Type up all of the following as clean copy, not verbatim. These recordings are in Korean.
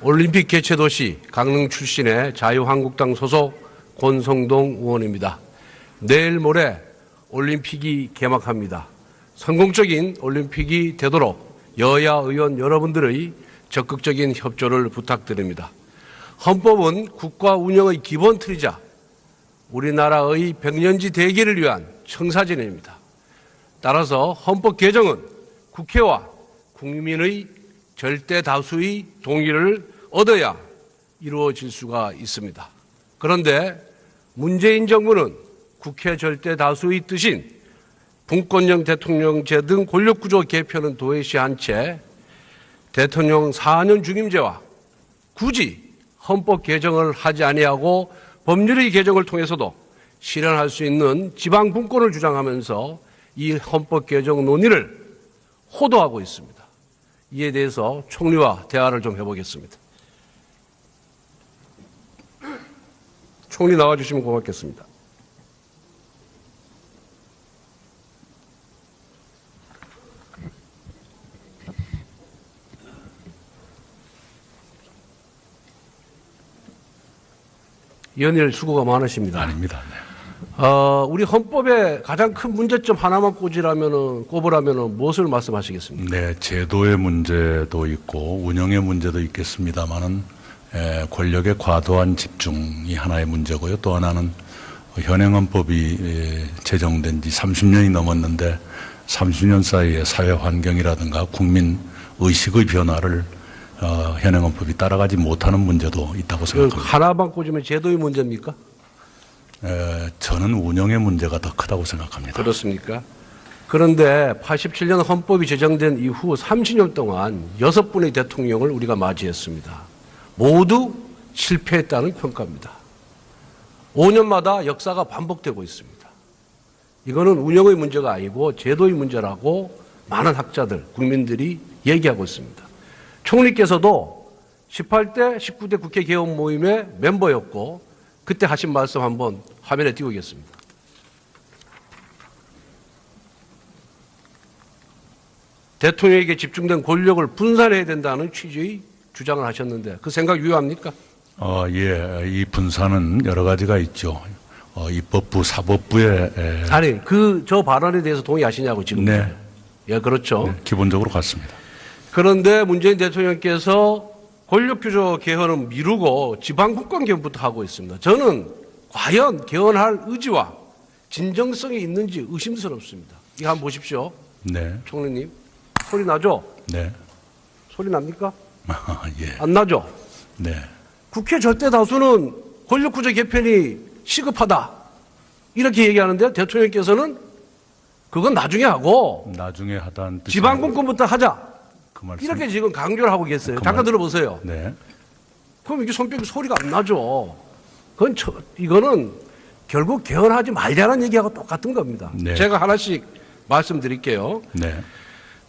올림픽 개최도시 강릉 출신의 자유한국당 소속 권성동 의원입니다. 내일 모레 올림픽이 개막합니다. 성공적인 올림픽이 되도록 여야 의원 여러분들의 적극적인 협조를 부탁드립니다. 헌법은 국가 운영의 기본 틀이자 우리나라의 백년지 대계를 위한 청사진입니다. 따라서 헌법 개정은 국회와 국민의 절대 다수의 동의를 얻어야 이루어질 수가 있습니다. 그런데 문재인 정부는 국회 절대 다수의 뜻인 분권형 대통령제 등 권력구조 개편은 도외시한 채 대통령 4년 중임제와 굳이 헌법 개정을 하지 아니하고 법률의 개정을 통해서도 실현할 수 있는 지방 분권을 주장하면서 이 헌법 개정 논의를 호도하고 있습니다. 이에 대해서 총리와 대화를 좀 해보겠습니다. 총리 나와주시면 고맙겠습니다. 연일 수고가 많으십니다. 아닙니다. 네. 우리 헌법의 가장 큰 문제점 하나만 꼽으라면은 무엇을 말씀하시겠습니까? 네, 제도의 문제도 있고 운영의 문제도 있겠습니다만은 권력의 과도한 집중이 하나의 문제고요. 또 하나는 현행 헌법이 제정된 지 30년이 넘었는데 30년 사이에 사회 환경이라든가 국민 의식의 변화를 현행 헌법이 따라가지 못하는 문제도 있다고 생각합니다. 하나만 꽂으면 제도의 문제입니까? 저는 운영의 문제가 더 크다고 생각합니다. 그렇습니까? 그런데 87년 헌법이 제정된 이후 30년 동안 6분의 대통령을 우리가 맞이했습니다. 모두 실패했다는 평가입니다. 5년마다 역사가 반복되고 있습니다. 이거는 운영의 문제가 아니고 제도의 문제라고 많은 학자들, 국민들이 얘기하고 있습니다. 총리께서도 18대, 19대 국회 개원 모임의 멤버였고 그때 하신 말씀 한번 화면에 띄우겠습니다. 대통령에게 집중된 권력을 분산해야 된다는 취지의 주장을 하셨는데 그 생각 유효합니까? 예, 이 분산은 여러 가지가 있죠. 입법부, 사법부에 아니, 저 발언에 대해서 동의하시냐고 지금. 네. 예, 그렇죠. 네, 기본적으로 같습니다. 그런데 문재인 대통령께서 권력규조 개헌은 미루고 지방분권 개헌부터 하고 있습니다. 저는 과연 개헌할 의지와 진정성이 있는지 의심스럽습니다. 이거 한번 보십시오. 네. 총리님. 소리 나죠? 네. 소리 납니까? 예. 안 나죠? 네. 국회 절대 다수는 권력구조 개편이 시급하다. 이렇게 얘기하는데 대통령께서는 그건 나중에 하고 나중에 하다는 뜻이 지방분권부터 하자. 그 말씀. 이렇게 지금 강조를 하고 계세요. 잠깐 들어보세요. 네. 그럼 이게 손뼉이 소리가 안 나죠. 이거는 결국 개헌하지 말자는 얘기하고 똑같은 겁니다. 네. 제가 하나씩 말씀드릴게요. 네.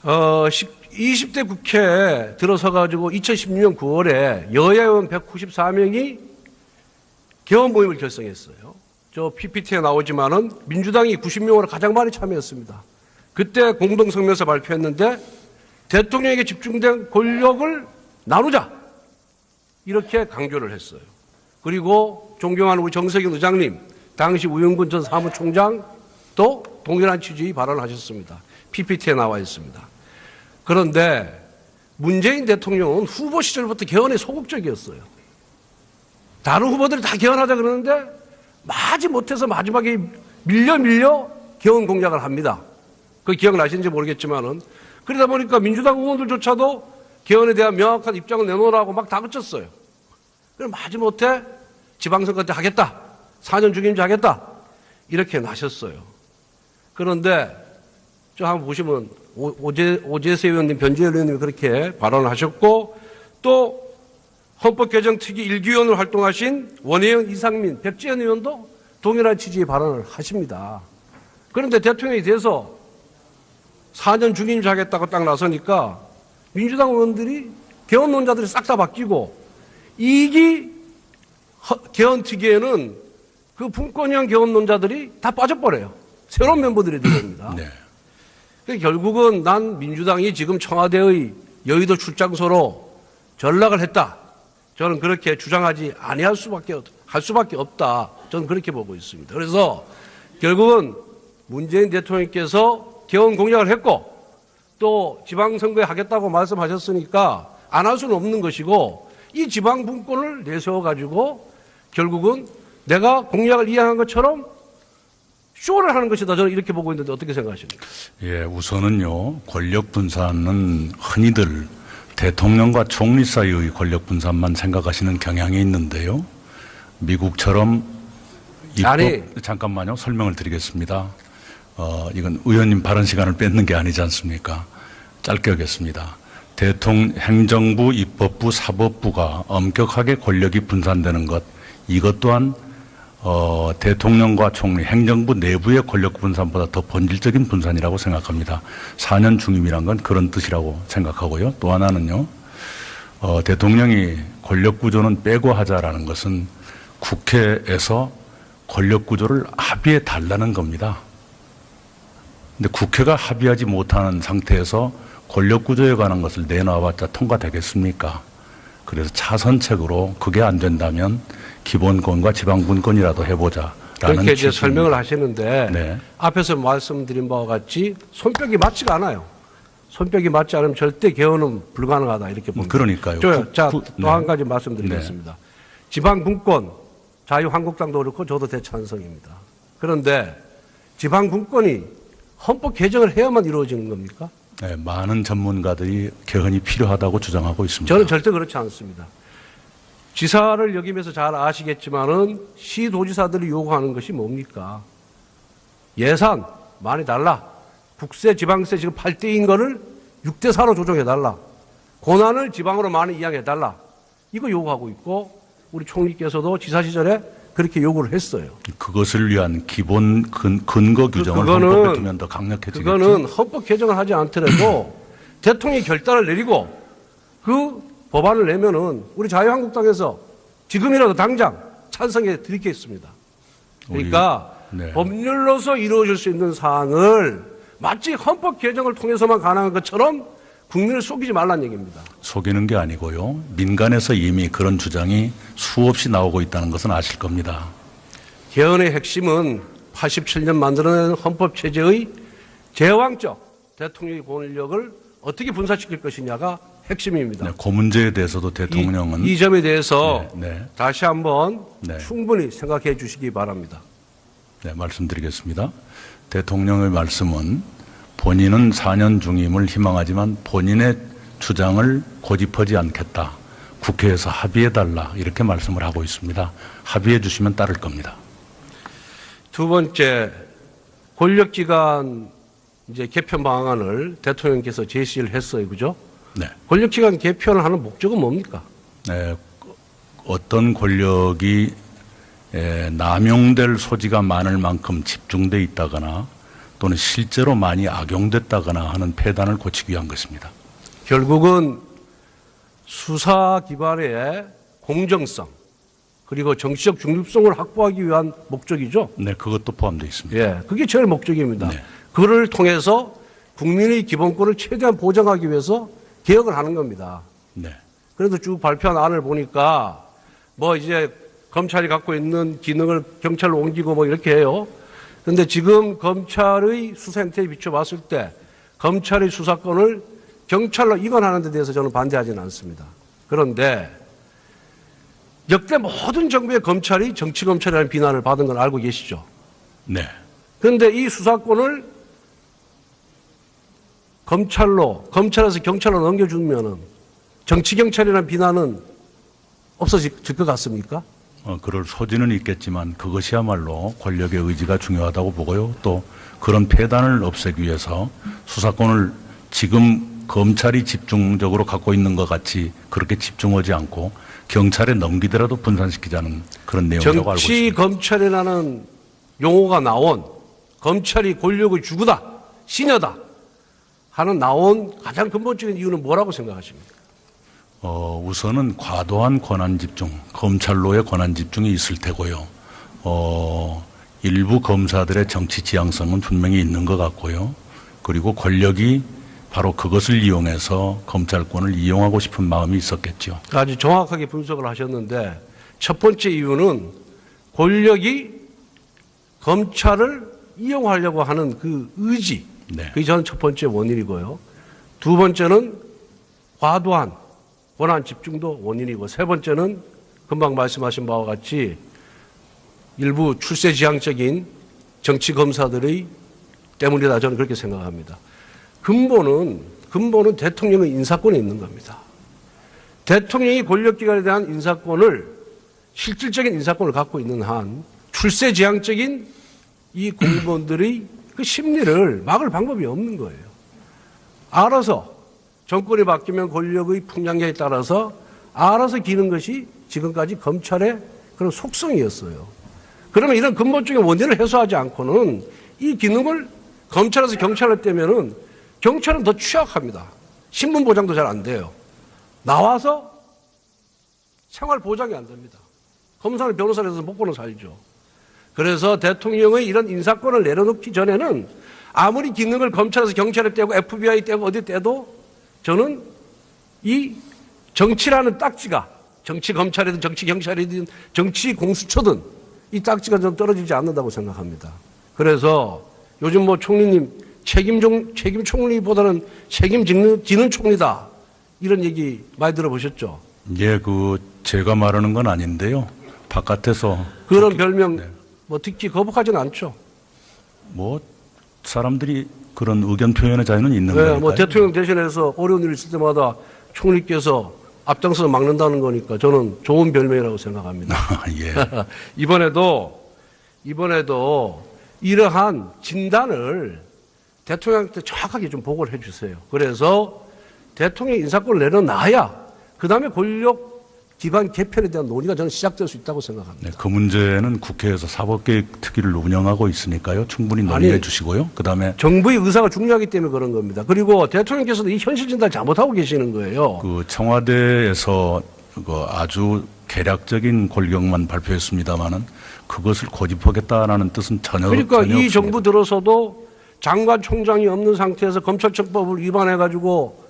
20대 국회에 들어서가지고 2016년 9월에 여야 의원 194명이 개헌 모임을 결성했어요. 저 PPT에 나오지만은 민주당이 90명으로 가장 많이 참여했습니다. 그때 공동성명서 발표했는데 대통령에게 집중된 권력을 나누자. 이렇게 강조를 했어요. 그리고 존경하는 우리 정석인 의장님, 당시 우영근 전 사무총장도 동일한 취지의 발언을 하셨습니다. PPT에 나와 있습니다. 그런데 문재인 대통령은 후보 시절부터 개헌에 소극적이었어요. 다른 후보들이 다 개헌하자 그러는데 마지 못해서 마지막에 밀려 개헌 공약을 합니다. 그 기억나시는지 모르겠지만은 그러다 보니까 민주당 의원들조차도 개헌에 대한 명확한 입장을 내놓으라고 막 다그쳤어요. 그럼 마지못해 지방선거 때 하겠다. 4년 중임제 하겠다. 이렇게 나셨어요. 그런데 저 한번 보시면 오재세 의원님, 변재열 의원님이 그렇게 발언을 하셨고 또 헌법 개정 특위 1기위원으로 활동하신 원혜영, 이상민, 백지현 의원도 동일한 취지의 발언을 하십니다. 그런데 대통령이 돼서 4년 중임제 하겠다고 딱 나서니까 민주당 의원들이 개헌론자들이 싹 다 바뀌고 이기 개헌 특위에는 그 분권형 개헌론자들이 다 빠져버려요. 새로운 멤버들이 들어옵니다. 네. 결국은 난 민주당이 지금 청와대의 여의도 출장소로 전락을 했다. 저는 그렇게 주장하지 아니할 수밖에 할 수밖에 없다. 저는 그렇게 보고 있습니다. 그래서 결국은 문재인 대통령께서 개헌 공약을 했고 또 지방선거에 하겠다고 말씀하셨으니까 안 할 수는 없는 것이고 이 지방분권을 내세워가지고 결국은 내가 공약을 이행한 것처럼 쇼를 하는 것이다. 저는 이렇게 보고 있는데 어떻게 생각하십니까? 예, 우선은요, 권력 분산은 흔히들 대통령과 총리 사이의 권력 분산만 생각하시는 경향이 있는데요. 미국처럼 잠깐만요. 설명을 드리겠습니다. 이건 의원님 발언 시간을 뺏는 게 아니지 않습니까? 짧게 하겠습니다. 행정부, 입법부, 사법부가 엄격하게 권력이 분산되는 것, 이것 또한 대통령과 총리, 행정부 내부의 권력 분산보다 더 본질적인 분산이라고 생각합니다. 4년 중임이란 건 그런 뜻이라고 생각하고요. 또 하나는요, 대통령이 권력 구조는 빼고 하자라는 것은 국회에서 권력 구조를 합의해 달라는 겁니다. 근데 국회가 합의하지 못하는 상태에서 권력 구조에 관한 것을 내놔봤자 통과되겠습니까? 그래서 차선책으로 그게 안 된다면 기본권과 지방분권이라도 해보자라는 그렇게 이제 취지입니다. 설명을 하시는데 네. 앞에서 말씀드린 바와 같이 손뼉이 맞지가 않아요. 손뼉이 맞지 않으면 절대 개헌은 불가능하다 이렇게 봅니다. 그러니까요. 자, 또 한 가지 말씀드리겠습니다. 네. 지방분권, 자유한국당도 그렇고 저도 대찬성입니다. 그런데 지방분권이 헌법 개정을 해야만 이루어지는 겁니까? 네, 많은 전문가들이 개헌이 필요하다고 주장하고 있습니다. 저는 절대 그렇지 않습니다. 지사를 역임해서 잘 아시겠지만은 시도지사들이 요구하는 것이 뭡니까? 예산 많이 달라. 국세, 지방세 지금 8대인 거를 6대4로 조정해달라. 권한을 지방으로 많이 이양해달라. 이거 요구하고 있고 우리 총리께서도 지사 시절에 그렇게 요구를 했어요. 그것을 위한 기본 근거 규정을 헌법에 두면 더 강력해지겠죠. 그거는 헌법 개정을 하지 않더라도 대통령이 결단을 내리고 그 법안을 내면은 우리 자유한국당에서 지금이라도 당장 찬성해 드리겠습니다. 그러니까 네. 법률로서 이루어질 수 있는 사항을 마치 헌법 개정을 통해서만 가능한 것처럼 국민을 속이지 말라는 얘기입니다. 속이는 게 아니고요. 민간에서 이미 그런 주장이 수없이 나오고 있다는 것은 아실 겁니다. 개헌의 핵심은 87년 만들어낸 헌법 체제의 제왕적 대통령의 권력을 어떻게 분산시킬 것이냐가 핵심입니다. 네, 그 문제에 대해서도 대통령은 이 점에 대해서 네. 다시 한번 네. 충분히 생각해 주시기 바랍니다. 네, 말씀드리겠습니다. 대통령의 말씀은 본인은 4년 중임을 희망하지만 본인의 주장을 고집하지 않겠다. 국회에서 합의해달라. 이렇게 말씀을 하고 있습니다. 합의해 주시면 따를 겁니다. 두 번째, 권력기관 이제 개편 방안을 대통령께서 제시를 했어요. 그죠? 네. 권력기관 개편을 하는 목적은 뭡니까? 네, 어떤 권력이 남용될 소지가 많을 만큼 집중돼 있다거나 또는 실제로 많이 악용됐다거나 하는 폐단을 고치기 위한 것입니다. 결국은 수사 기반의 공정성 그리고 정치적 중립성을 확보하기 위한 목적이죠. 네, 그것도 포함되어 있습니다. 예, 그게 제일 목적입니다. 네. 그를 통해서 국민의 기본권을 최대한 보장하기 위해서 개혁을 하는 겁니다. 네. 그래도 쭉 발표한 안을 보니까 뭐 이제 검찰이 갖고 있는 기능을 경찰로 옮기고 뭐 이렇게 해요. 그런데 지금 검찰의 수사 행태에 비춰봤을 때 검찰의 수사권을 경찰로 이관하는 데 대해서 저는 반대하지는 않습니다. 그런데 역대 모든 정부의 검찰이 정치검찰이라는 비난을 받은 건 알고 계시죠? 네. 그런데 이 수사권을 검찰에서 경찰로 넘겨주면은 정치경찰이라는 비난은 없어질 것 같습니까? 그럴 소지는 있겠지만 그것이야말로 권력의 의지가 중요하다고 보고요. 또 그런 폐단을 없애기 위해서 수사권을 지금 검찰이 집중적으로 갖고 있는 것 같이 그렇게 집중하지 않고 경찰에 넘기더라도 분산시키자는 그런 내용이라고 알고 정치 있습니다. 검찰이라는 용어가 나온 검찰이 권력의 주구다, 신여다 하는 나온 가장 근본적인 이유는 뭐라고 생각하십니까? 우선은 과도한 권한 집중, 검찰로의 권한 집중이 있을 테고요. 일부 검사들의 정치 지향성은 분명히 있는 것 같고요. 그리고 권력이 바로 그것을 이용해서 검찰권을 이용하고 싶은 마음이 있었겠죠. 아주 정확하게 분석을 하셨는데 첫 번째 이유는 권력이 검찰을 이용하려고 하는 그 의지, 네. 그게 저는 첫 번째 원인이고요. 두 번째는 과도한 권한 집중도 원인이고, 세 번째는 금방 말씀하신 바와 같이 일부 출세지향적인 정치 검사들의 때문이다, 저는 그렇게 생각합니다. 근본은 대통령의 인사권에 있는 겁니다. 대통령이 권력기관에 대한 인사권을, 실질적인 인사권을 갖고 있는 한 출세지향적인 이 공무원들의 그 심리를 막을 방법이 없는 거예요. 알아서 정권이 바뀌면 권력의 풍량에 따라서 알아서 기는 것이 지금까지 검찰의 그런 속성이었어요. 그러면 이런 근본적인 원인을 해소하지 않고는 이 기능을 검찰에서 경찰로 떼면은 경찰은 더 취약합니다. 신분 보장도 잘 안 돼요. 나와서 생활 보장이 안 됩니다. 검사는 변호사를 해서 먹고는 살죠. 그래서 대통령의 이런 인사권을 내려놓기 전에는 아무리 기능을 검찰에서 경찰에 떼고 FBI 떼고 어디 떼도 저는 이 정치라는 딱지가, 정치 검찰이든 정치 경찰이든 정치 공수처든 이 딱지가 좀 떨어지지 않는다고 생각합니다. 그래서 요즘 뭐 총리님 책임 총리보다는 책임지는 총리다, 이런 얘기 많이 들어보셨죠? 예, 제가 말하는 건 아닌데요. 바깥에서 그런 별명 뭐 듣기 거북하지는 않죠. 뭐 사람들이 그런 의견 표현의 자유는 있는 거니까요. 뭐 대통령 대신해서 어려운 일 있을 때마다 총리께서 앞장서서 막는다는 거니까 저는 좋은 별명이라고 생각합니다. 예. 이번에도 이러한 진단을 대통령한테 정확하게 좀 보고를 해 주세요. 그래서 대통령 인사권을 내려놔야 그 다음에 권력 기관 개편에 대한 논의가 저는 시작될 수 있다고 생각합니다. 네, 그 문제는 국회에서 사법개혁 특위를 운영하고 있으니까요. 충분히 논의해 주시고요. 그다음에 정부의 의사가 중요하기 때문에 그런 겁니다. 그리고 대통령께서도 이 현실 진단을 잘못하고 계시는 거예요. 청와대에서 아주 개략적인 골격만 발표했습니다마는 그것을 고집하겠다라는 뜻은 전혀 그러니까 전혀 이 없습니다. 정부 들어서도 장관 총장이 없는 상태에서 검찰청법을 위반해가지고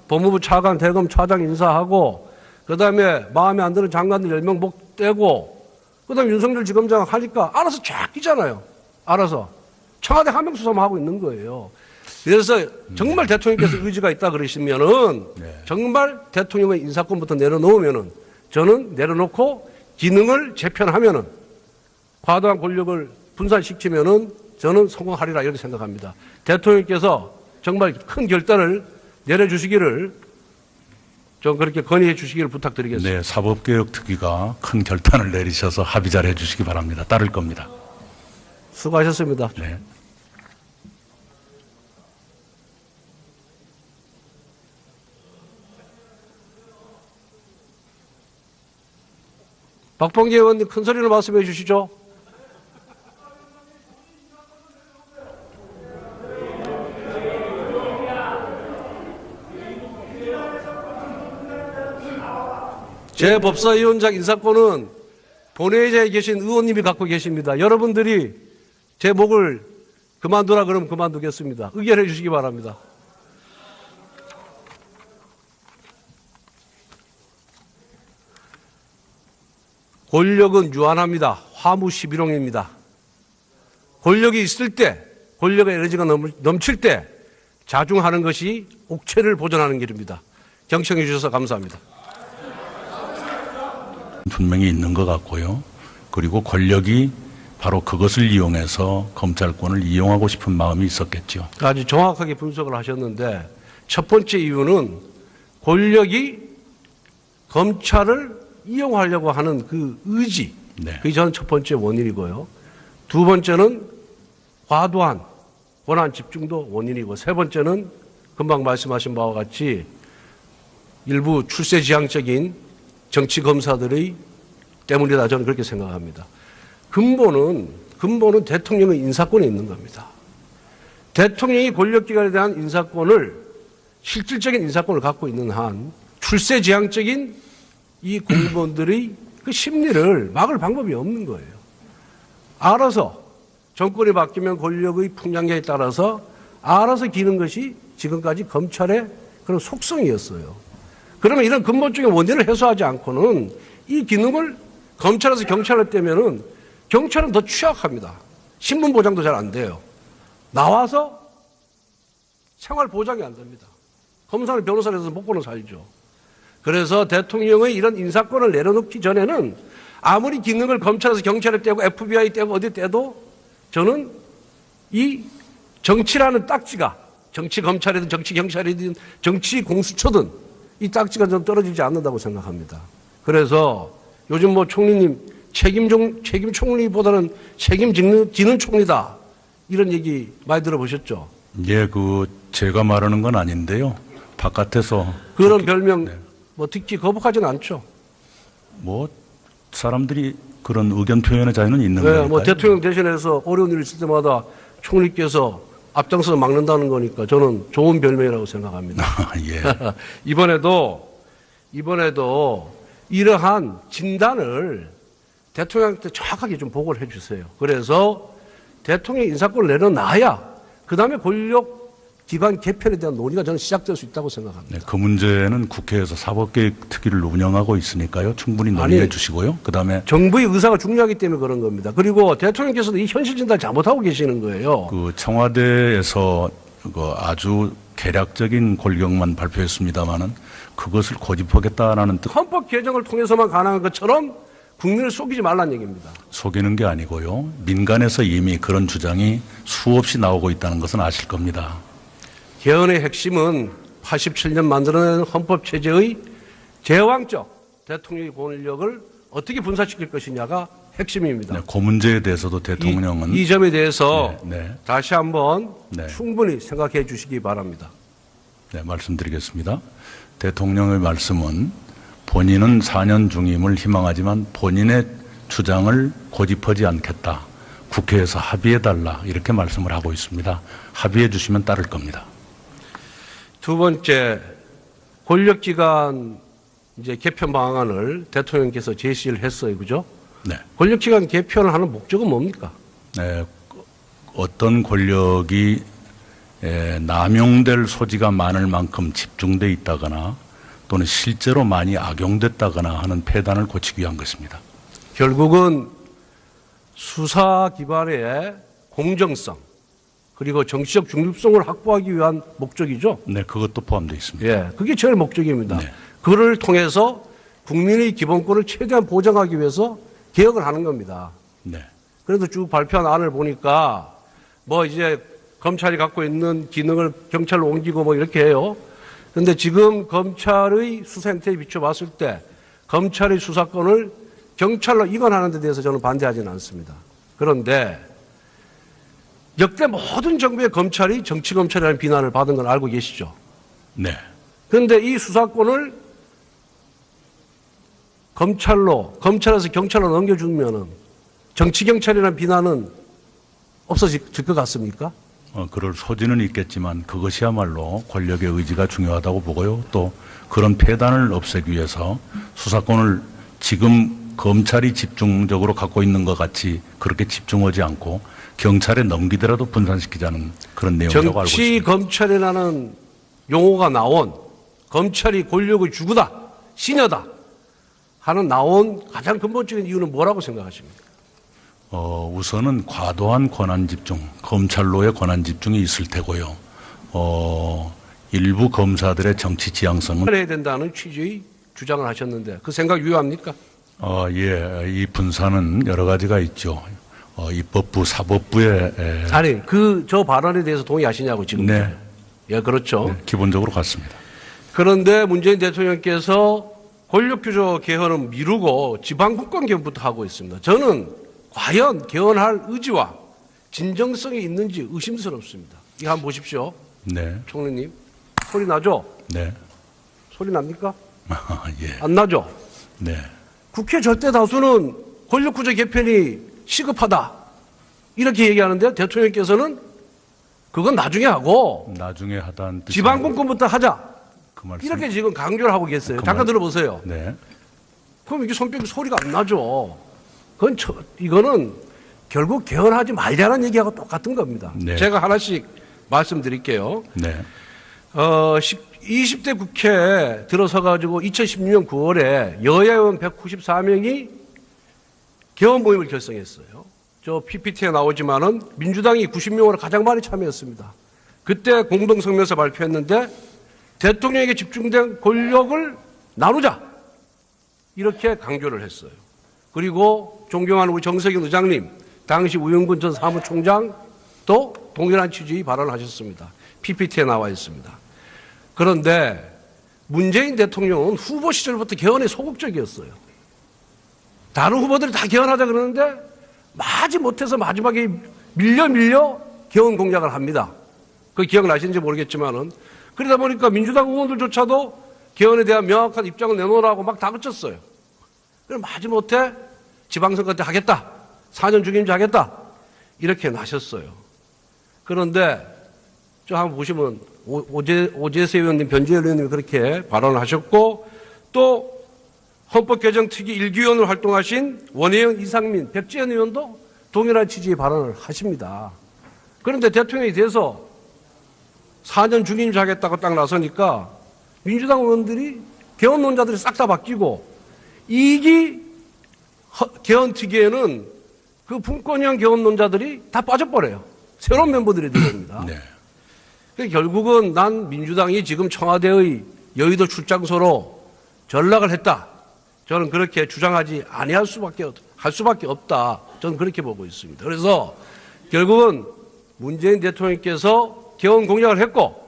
법무부 차관 대검 차장 인사하고, 그 다음에 마음에 안 드는 장관들 10명 목 떼고, 그 다음에 윤석열 지검장 하니까 알아서 쫙 끼잖아요. 알아서. 청와대 하명 수사만 하고 있는 거예요. 그래서 정말 대통령께서 의지가 있다 그러시면은 정말 대통령의 인사권부터 내려놓으면은, 저는 내려놓고 기능을 재편하면은, 과도한 권력을 분산시키면은 저는 성공하리라, 이렇게 생각합니다. 대통령께서 정말 큰 결단을 내려주시기를 좀 그렇게 건의해 주시기를 부탁드리겠습니다. 네, 사법개혁 특위가 큰 결단을 내리셔서 합의 잘 해주시기 바랍니다. 따를 겁니다. 수고하셨습니다. 네. 박범계 의원님 큰 소리로 말씀해 주시죠. 제 법사위원장 인사권은 본회의장에 계신 의원님이 갖고 계십니다. 여러분들이 제 목을 그만두라 그러면 그만두겠습니다. 의결해 주시기 바랍니다. 권력은 유한합니다. 화무시비롱입니다. 권력이 있을 때, 권력의 에너지가 넘칠 때 자중하는 것이 옥체를 보존하는 길입니다. 경청해 주셔서 감사합니다. 분명히 있는 것 같고요. 그리고 권력이 바로 그것을 이용해서 검찰권을 이용하고 싶은 마음이 있었겠죠. 아주 정확하게 분석을 하셨는데 첫 번째 이유는 권력이 검찰을 이용하려고 하는 그 의지, 네. 그게 저는 첫 번째 원인이고요. 두 번째는 과도한 권한 집중도 원인이고, 세 번째는 금방 말씀하신 바와 같이 일부 출세지향적인 정치 검사들의 때문이다, 저는 그렇게 생각합니다. 근본은 대통령의 인사권에 있는 겁니다. 대통령이 권력기관에 대한 인사권을, 실질적인 인사권을 갖고 있는 한 출세지향적인 이 공무원들의 그 심리를 막을 방법이 없는 거예요. 알아서 정권이 바뀌면 권력의 풍량에 따라서 알아서 기는 것이 지금까지 검찰의 그런 속성이었어요. 그러면 이런 근본적인 원인을 해소하지 않고는 이 기능을 검찰에서 경찰로 떼면은 경찰은 더 취약합니다. 신분 보장도 잘 안 돼요. 나와서 생활 보장이 안 됩니다. 검사는 변호사를 해서 먹고는 살죠. 그래서 대통령의 이런 인사권을 내려놓기 전에는 아무리 기능을 검찰에서 경찰에 떼고 FBI 떼고 어디 떼도 저는 이 정치라는 딱지가 정치 검찰이든 정치 경찰이든 정치 공수처든 이 딱지가 좀 떨어지지 않는다고 생각합니다. 그래서 요즘 뭐 총리님 책임 총리보다는 책임지는 총리다 이런 얘기 많이 들어보셨죠? 예, 제가 말하는 건 아닌데요. 바깥에서 그런 별명 뭐 듣기 거북하지는 않죠. 뭐 사람들이 그런 의견 표현의 자유는 있는 거니까요. 뭐 대통령 대신해서 어려운 일 있을 때마다 총리께서 앞장서서 막는다는 거니까 저는 좋은 별명이라고 생각합니다. 예. 이번에도 이러한 진단을 대통령한테 정확하게 좀 보고를 해 주세요. 그래서 대통령 인사권을 내려놔야 그다음에 권력 기관 개편에 대한 논의가 저는 시작될 수 있다고 생각합니다. 네, 그 문제는 국회에서 사법개혁 특위를 운영하고 있으니까요. 충분히 논의해 주시고요. 그다음에 정부의 의사가 중요하기 때문에 그런 겁니다. 그리고 대통령께서도 이 현실 진단을 잘못하고 계시는 거예요. 청와대에서 아주 개략적인 권력만 발표했습니다마는 그것을 고집하겠다라는 뜻. 헌법 개정을 통해서만 가능한 것처럼 국민을 속이지 말라는 얘기입니다. 속이는 게 아니고요. 민간에서 이미 그런 주장이 수없이 나오고 있다는 것은 아실 겁니다. 개헌의 핵심은 87년 만들어낸 헌법 체제의 제왕적 대통령의 권력을 어떻게 분산시킬 것이냐가 핵심입니다. 네, 그 문제에 대해서도 대통령은 이 점에 대해서 네. 다시 한번 네. 충분히 생각해 주시기 바랍니다. 네, 말씀드리겠습니다. 대통령의 말씀은 본인은 4년 중임을 희망하지만 본인의 주장을 고집하지 않겠다. 국회에서 합의해달라. 이렇게 말씀을 하고 있습니다. 합의해 주시면 따를 겁니다. 두 번째, 권력기관 이제 개편 방안을 대통령께서 제시를 했어요. 그죠? 네. 권력기관 개편을 하는 목적은 뭡니까? 네, 어떤 권력이 남용될 소지가 많을 만큼 집중돼 있다거나 또는 실제로 많이 악용됐다거나 하는 폐단을 고치기 위한 것입니다. 결국은 수사 기반의 공정성 그리고 정치적 중립성을 확보하기 위한 목적이죠. 네, 그것도 포함되어 있습니다. 예, 그게 제일 목적입니다. 네. 그를 통해서 국민의 기본권을 최대한 보장하기 위해서 개혁을 하는 겁니다. 네. 그래서 쭉 발표한 안을 보니까 뭐 이제 검찰이 갖고 있는 기능을 경찰로 옮기고 뭐 이렇게 해요. 그런데 지금 검찰의 수사 행태에 비춰봤을 때 검찰의 수사권을 경찰로 이관하는 데 대해서 저는 반대하지는 않습니다. 그런데 역대 모든 정부의 검찰이 정치검찰이라는 비난을 받은 건 알고 계시죠? 네. 그런데 이 수사권을 검찰에서 경찰로 넘겨주면은 정치경찰이라는 비난은 없어질 것 같습니까? 그럴 소지는 있겠지만 그것이야말로 권력의 의지가 중요하다고 보고요. 또 그런 폐단을 없애기 위해서 수사권을 지금 검찰이 집중적으로 갖고 있는 것 같이 그렇게 집중하지 않고 경찰에 넘기더라도 분산시키자는 그런 내용이라고 알고 있습니다. 정치검찰이라는 용어가 나온 검찰이 권력의 주구다, 시녀다 하는 나온 가장 근본적인 이유는 뭐라고 생각하십니까? 우선은 과도한 권한 집중, 검찰로의 권한 집중이 있을 테고요. 일부 검사들의 정치 지향성은 해야 된다는 취지의 주장을 하셨는데 그 생각 유효합니까? 예, 이 분산은 여러 가지가 있죠. 입법부, 사법부의 아니 저 발언에 대해서 동의하시냐고 지금. 네. 예, 그렇죠. 네, 기본적으로 같습니다. 그런데 문재인 대통령께서 권력규조 개헌은 미루고 지방국권 개헌부터 하고 있습니다. 저는 과연 개헌할 의지와 진정성이 있는지 의심스럽습니다. 이거 한번 보십시오. 네, 총리님. 소리 나죠? 네, 소리 납니까? 예, 안 나죠? 네, 국회 절대 다수는 권력구조 개편이 시급하다. 이렇게 얘기하는데 대통령께서는 그건 나중에 하고 나중에 하다는 뜻이 지방분권부터 하자. 그 말씀. 이렇게 지금 강조를 하고 계세요. 잠깐 들어보세요. 네, 그럼 이게 손뼉이 소리가 안 나죠. 이거는 결국 개헌하지 말자는 얘기하고 똑같은 겁니다. 네. 제가 하나씩 말씀드릴게요. 네, 20대 국회에 들어서가지고 2016년 9월에 여야 의원 194명이 개헌 모임을 결성했어요. 저 PPT에 나오지만은 민주당이 90명으로 가장 많이 참여했습니다. 그때 공동성명서 발표했는데 대통령에게 집중된 권력을 나누자 이렇게 강조를 했어요. 그리고 존경하는 우리 정세균 의장님, 당시 우영근 전 사무총장도 동일한 취지의 발언을 하셨습니다. PPT에 나와 있습니다. 그런데 문재인 대통령은 후보 시절부터 개헌에 소극적이었어요. 다른 후보들이 다 개헌하자 그러는데 마지 못해서 마지막에 밀려 개헌 공약을 합니다. 그 기억나시는지 모르겠지만은 그러다 보니까 민주당 의원들조차도 개헌에 대한 명확한 입장을 내놓으라고 막 다그쳤어요. 그럼 마지못해 지방선거 때 하겠다. 4년 중임제 하겠다. 이렇게 나셨어요. 그런데 저 한번 보시면 오재세 의원님, 변재열 의원님이 그렇게 발언을 하셨고 또 헌법개정특위 1기위원으로 활동하신 원혜영, 이상민, 백지현 의원도 동일한 취지의 발언을 하십니다. 그런데 대통령이 돼서 4년 중임제 하겠다고 딱 나서니까 민주당 의원들이 개헌론자들이 싹 다 바뀌고 2기 개헌특위에는 그 분권형 개헌론자들이 다 빠져버려요. 새로운 멤버들이 들어옵니다. 네. 결국은 난 민주당이 지금 청와대의 여의도 출장소로 전락을 했다. 저는 그렇게 주장하지 할 수밖에 없다. 저는 그렇게 보고 있습니다. 그래서 결국은 문재인 대통령께서 개헌 공약을 했고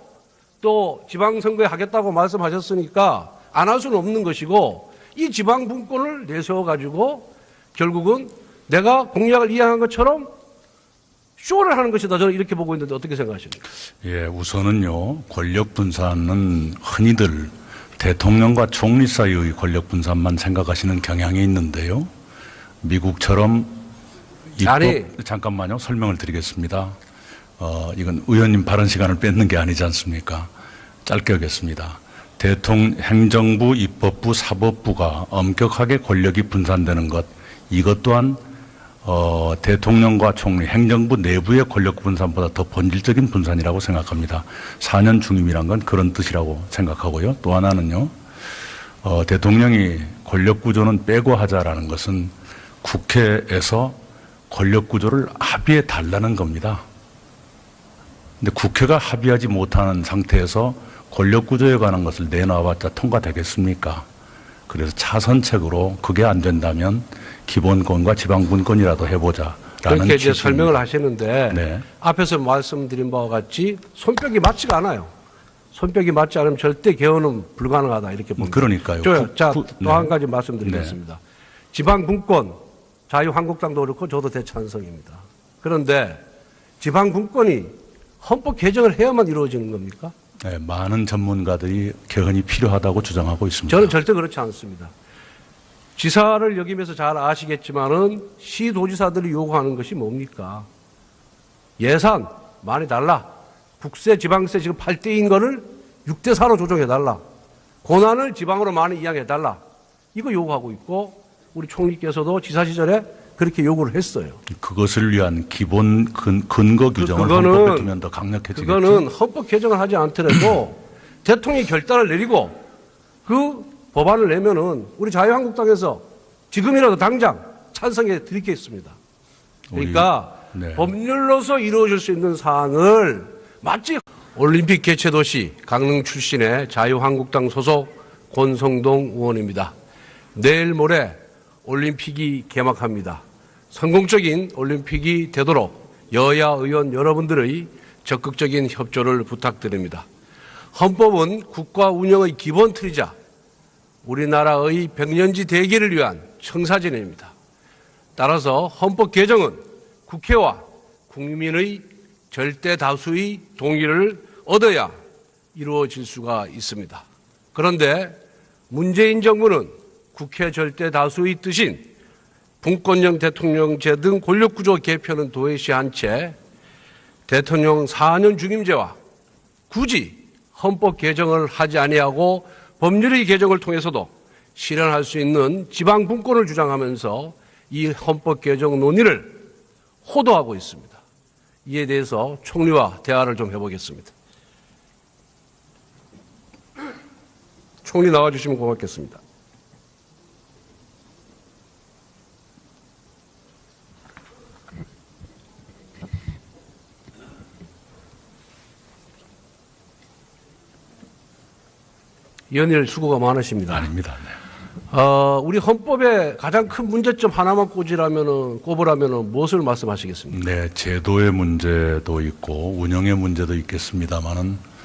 또 지방선거에 하겠다고 말씀하셨으니까 안 할 수는 없는 것이고 이 지방 분권을 내세워가지고 결국은 내가 공약을 이행한 것처럼 쇼를 하는 것이다. 저는 이렇게 보고 있는데 어떻게 생각하십니까? 예, 우선은요, 권력 분산은 흔히들 대통령과 총리 사이의 권력 분산만 생각하시는 경향이 있는데요. 미국처럼 잠깐만요. 설명을 드리겠습니다. 이건 의원님 발언 시간을 뺏는 게 아니지 않습니까? 짧게 하겠습니다. 행정부, 입법부, 사법부가 엄격하게 권력이 분산되는 것, 이것 또한 대통령과 총리, 행정부 내부의 권력 분산보다 더 본질적인 분산이라고 생각합니다. 4년 중임이란 건 그런 뜻이라고 생각하고요. 또 하나는요, 대통령이 권력 구조는 빼고 하자라는 것은 국회에서 권력 구조를 합의해 달라는 겁니다. 근데 국회가 합의하지 못하는 상태에서 권력 구조에 관한 것을 내놔봤자 통과되겠습니까? 그래서 차선책으로 그게 안 된다면 기본권과 지방분권이라도 해보자라는 그렇게 이제 설명을 하시는데 네. 앞에서 말씀드린 바와 같이 손뼉이 맞지가 않아요. 손뼉이 맞지 않으면 절대 개헌은 불가능하다 이렇게 봅니다. 그러니까요. 또 한 가지 말씀드리겠습니다. 네. 지방분권, 자유한국당도 그렇고 저도 대찬성입니다. 그런데 지방분권이 헌법 개정을 해야만 이루어지는 겁니까? 네, 많은 전문가들이 개헌이 필요하다고 주장하고 있습니다. 저는 절대 그렇지 않습니다. 지사를 역임해서 잘 아시겠지만은 시도지사들이 요구하는 것이 뭡니까? 예산 많이 달라. 국세, 지방세 지금 8대인 거를 6대4로 조정해달라. 권한을 지방으로 많이 이양해달라. 이거 요구하고 있고 우리 총리께서도 지사 시절에 그렇게 요구를 했어요. 그것을 위한 기본 근거 규정을 헌법에 두면 더 강력해지겠죠. 그거는 헌법 개정을 하지 않더라도 대통령이 결단을 내리고 그 법안을 내면은 우리 자유한국당에서 지금이라도 당장 찬성해 드리겠습니다. 그러니까 네. 법률로서 이루어질 수 있는 사항을 마치 올림픽 개최도시 강릉 출신의 자유한국당 소속 권성동 의원입니다. 내일 모레 올림픽이 개막합니다. 성공적인 올림픽이 되도록 여야 의원 여러분들의 적극적인 협조를 부탁드립니다. 헌법은 국가 운영의 기본 틀이자 우리나라의 백년지 대계를 위한 청사진입니다. 따라서 헌법 개정은 국회와 국민의 절대 다수의 동의를 얻어야 이루어질 수가 있습니다. 그런데 문재인 정부는 국회 절대 다수의 뜻인 분권형 대통령제 등 권력구조 개편은 도외시한 채 대통령 4년 중임제와 굳이 헌법 개정을 하지 아니하고 법률의 개정을 통해서도 실현할 수 있는 지방 분권을 주장하면서 이 헌법 개정 논의를 호도하고 있습니다. 이에 대해서 총리와 대화를 좀 해보겠습니다. 총리 나와주시면 고맙겠습니다. 연일 수고가 많으십니다. 아닙니다. 네. 우리 헌법의 가장 큰 문제점 하나만 꼽으라면은 무엇을 말씀하시겠습니까? 네, 제도의 문제도 있고 운영의 문제도 있겠습니다만은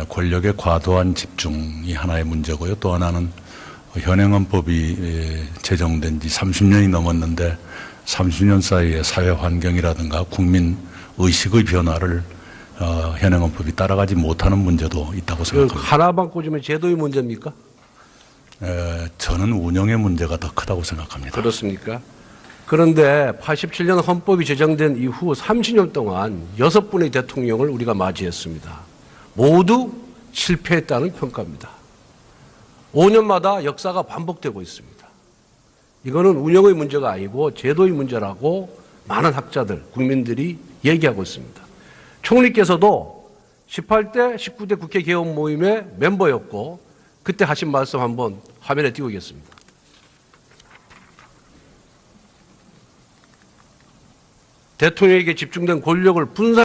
권력의 과도한 집중이 하나의 문제고요. 또 하나는 현행헌법이 제정된 지 30년이 넘었는데 30년 사이에 사회 환경이라든가 국민 의식의 변화를 현행헌법이 따라가지 못하는 문제도 있다고 생각합니다. 하나만 꼽으면 제도의 문제입니까? 저는 운영의 문제가 더 크다고 생각합니다. 그렇습니까? 그런데 87년 헌법이 제정된 이후 30년 동안 6분의 대통령을 우리가 맞이했습니다. 모두 실패했다는 평가입니다. 5년마다 역사가 반복되고 있습니다. 이거는 운영의 문제가 아니고 제도의 문제라고 많은 학자들, 국민들이 얘기하고 있습니다. 총리께서도 18대, 19대 국회 개헌 모임의 멤버였고 그때 하신 말씀 한번 화면에 띄우겠습니다. 대통령에게 집중된 권력을 분산